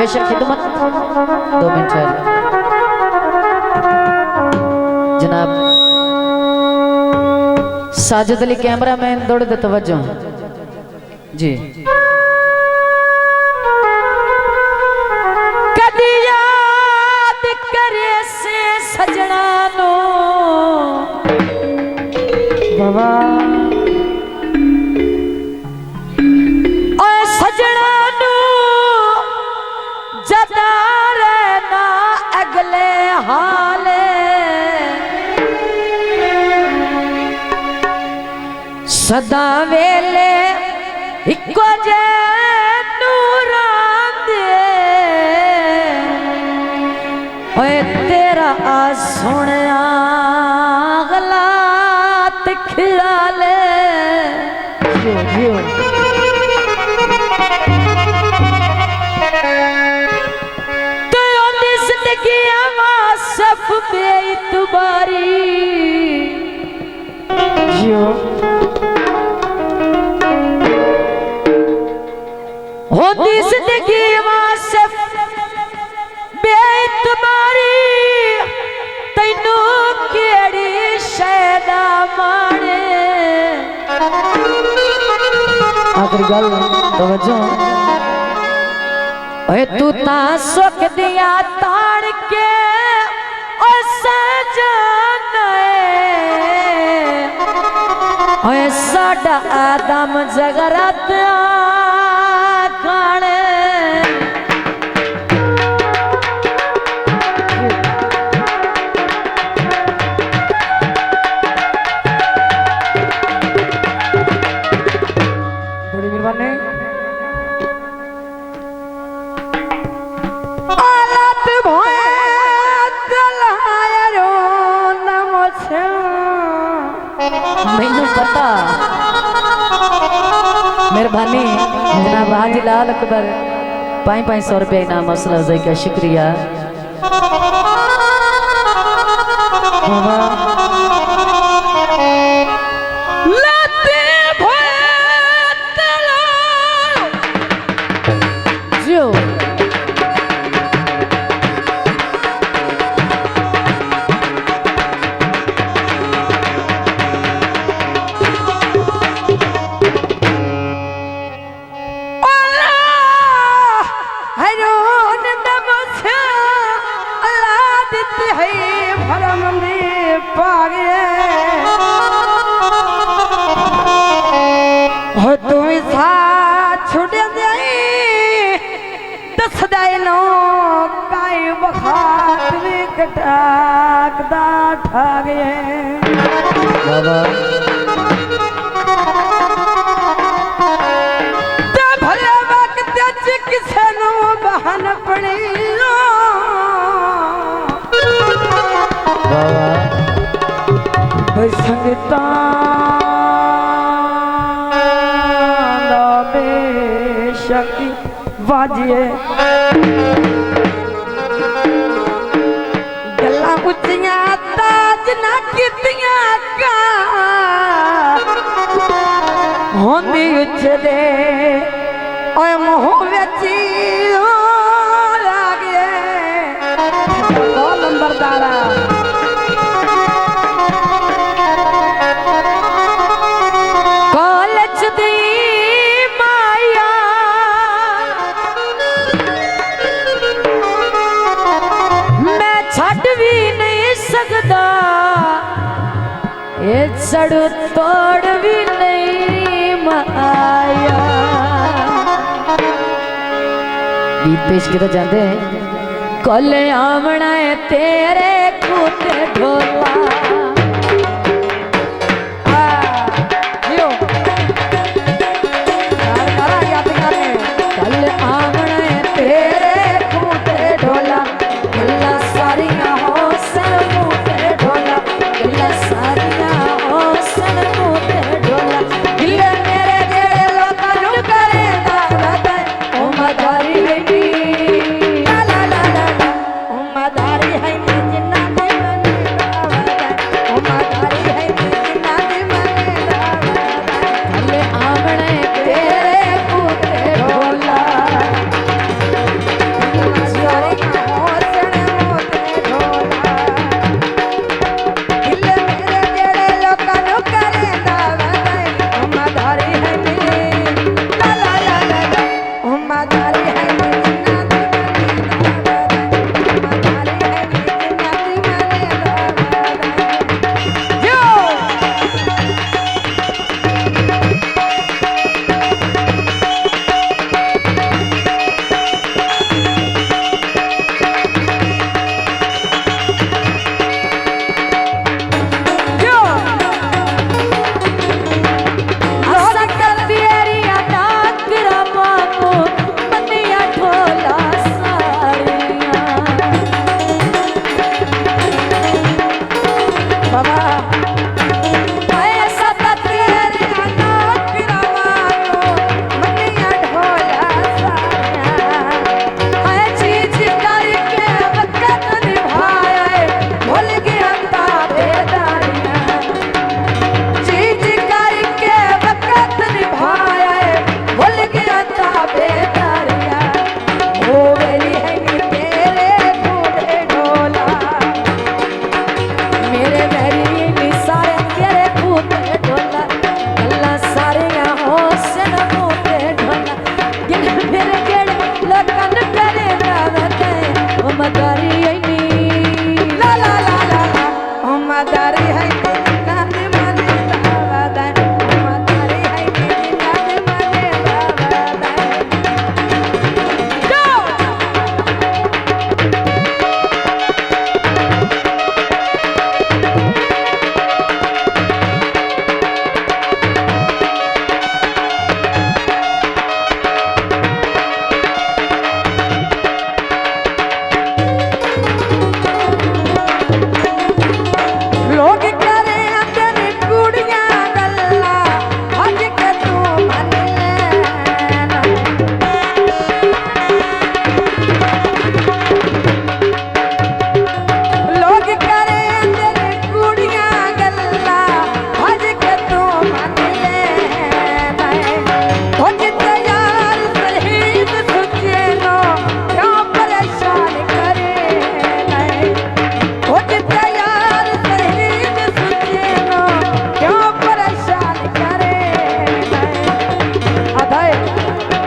हमेशा खिदमत 2 मिनट जनाब साजिद अली कैमरामैन दौड़ दे तवज्जो जी। कदी याद करे से सजना नो बाबा ओए सजना नो जदा रहना अगले हाले सदा वेले इको जे नूरां दे ओए तेरा आ सोहणिया गलात खियाले तो ओदी जिंदगी आवासफ बेइतबारी जियो होती जिंदगी वासिफ बेइतबारी तैनू केड़ी शैदा माने आखिरी गल तवज्जो ओए तू ता सुख दिया ताड़ के ओ सजन ओए साडा आदम जगरत खाने बड़ी मेहरबानी आलत भोए गलायरो नमोछे मैनू पता मेहरबानी जनाब हाजी लाल अकबर 500 रुपया इनाम हौसला अफजाई का शुक्रिया। संगता बेशक वाजिए गल्ला उच्चियां ताज ना कीतियां का होंदी उछदे ओए मोह वेची आ गए ओ नंबरदारा सड़ू तोड़ भी नहीं माया गीत पेश किया जाते हैं कल आमना है तेरे कूते ढोला कल आमना है तेरे कूते ढोला गल्ला सारिया हो सन कूते ढोला गल्ला सारिया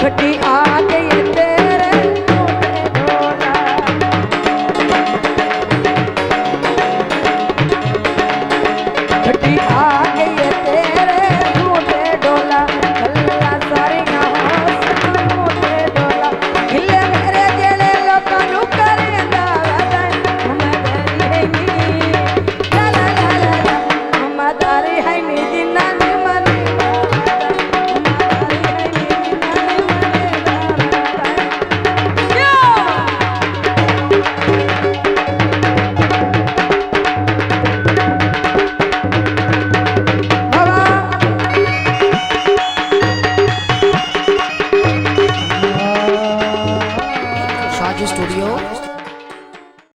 खटी